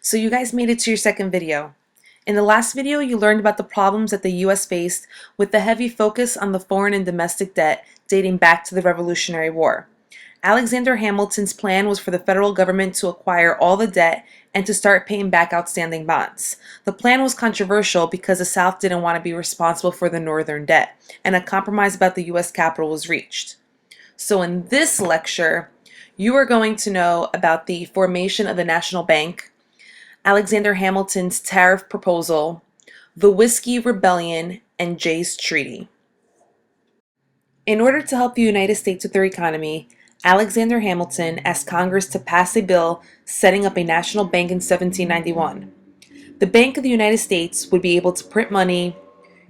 So you guys made it to your second video. In the last video, you learned about the problems that the US faced with the heavy focus on the foreign and domestic debt dating back to the Revolutionary War. Alexander Hamilton's plan was for the federal government to acquire all the debt and to start paying back outstanding bonds. The plan was controversial because the South didn't want to be responsible for the Northern debt, and a compromise about the US Capitol was reached. So in this lecture, you are going to know about the formation of the National Bank, Alexander Hamilton's tariff proposal, the Whiskey Rebellion, and Jay's Treaty. In order to help the United States with their economy, Alexander Hamilton asked Congress to pass a bill setting up a national bank in 1791. The Bank of the United States would be able to print money,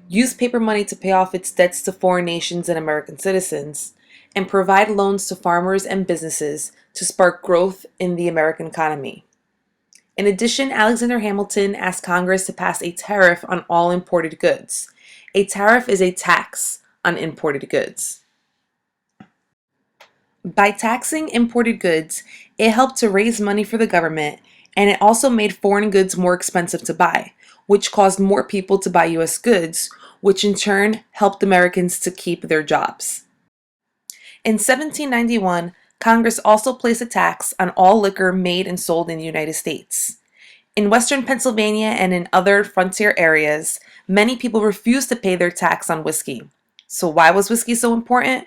use paper money to pay off its debts to foreign nations and American citizens, and provide loans to farmers and businesses to spark growth in the American economy. In addition, Alexander Hamilton asked Congress to pass a tariff on all imported goods. A tariff is a tax on imported goods. By taxing imported goods, it helped to raise money for the government, and it also made foreign goods more expensive to buy, which caused more people to buy US goods, which in turn helped Americans to keep their jobs. In 1791, Congress also placed a tax on all liquor made and sold in the United States. In western Pennsylvania and in other frontier areas, many people refused to pay their tax on whiskey. So why was whiskey so important?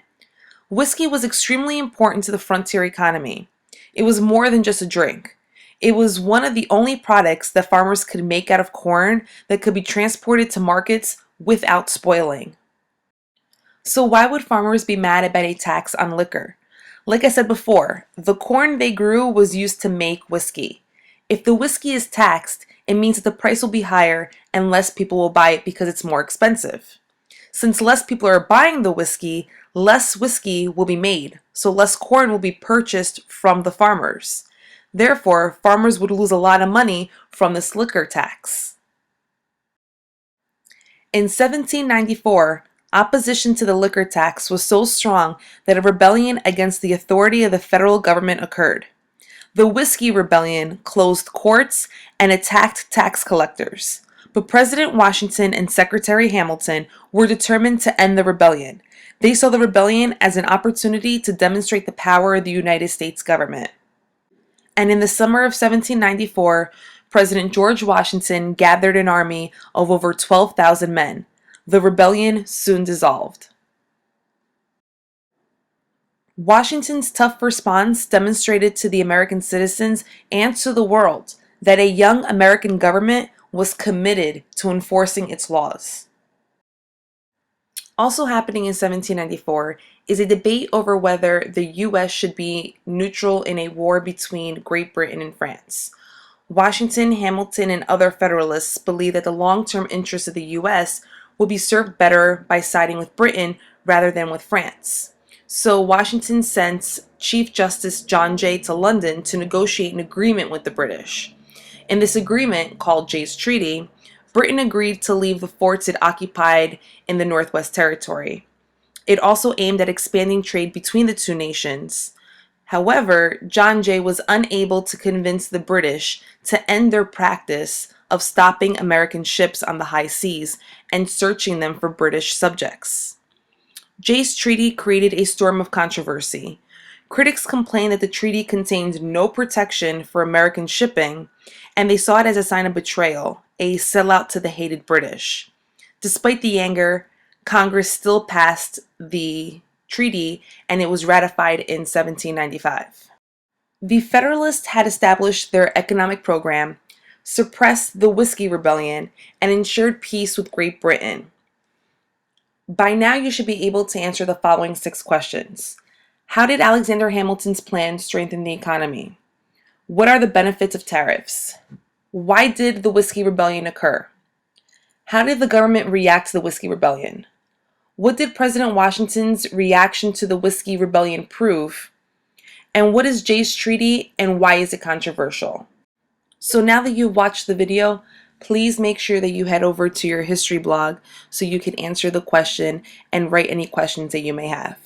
Whiskey was extremely important to the frontier economy. It was more than just a drink. It was one of the only products that farmers could make out of corn that could be transported to markets without spoiling. So why would farmers be mad about a tax on liquor? Like I said before, the corn they grew was used to make whiskey. If the whiskey is taxed, it means that the price will be higher and less people will buy it because it's more expensive. Since less people are buying the whiskey, less whiskey will be made, so less corn will be purchased from the farmers. Therefore, farmers would lose a lot of money from this liquor tax. In 1794, opposition to the liquor tax was so strong that a rebellion against the authority of the federal government occurred. The Whiskey Rebellion closed courts and attacked tax collectors. But President Washington and Secretary Hamilton were determined to end the rebellion. They saw the rebellion as an opportunity to demonstrate the power of the United States government. And in the summer of 1794, President George Washington gathered an army of over 12,000 men. The rebellion soon dissolved. Washington's tough response demonstrated to the American citizens and to the world that a young American government was committed to enforcing its laws. Also happening in 1794 is a debate over whether the US should be neutral in a war between Great Britain and France. Washington, Hamilton, and other Federalists believed that the long-term interests of the US would be served better by siding with Britain rather than with France. So Washington sent Chief Justice John Jay to London to negotiate an agreement with the British. In this agreement, called Jay's Treaty, Britain agreed to leave the forts it occupied in the Northwest Territory. It also aimed at expanding trade between the two nations. However, John Jay was unable to convince the British to end their practice of stopping American ships on the high seas and searching them for British subjects. Jay's Treaty created a storm of controversy. Critics complained that the treaty contained no protection for American shipping, and they saw it as a sign of betrayal, a sellout to the hated British. Despite the anger, Congress still passed the treaty, and it was ratified in 1795. The Federalists had established their economic program, suppressed the Whiskey Rebellion, and ensured peace with Great Britain. By now, you should be able to answer the following 6 questions. How did Alexander Hamilton's plan strengthen the economy? What are the benefits of tariffs? Why did the Whiskey Rebellion occur? How did the government react to the Whiskey Rebellion? What did President Washington's reaction to the Whiskey Rebellion prove? And what is Jay's Treaty and why is it controversial? So now that you've watched the video, please make sure that you head over to your history blog so you can answer the question and write any questions that you may have.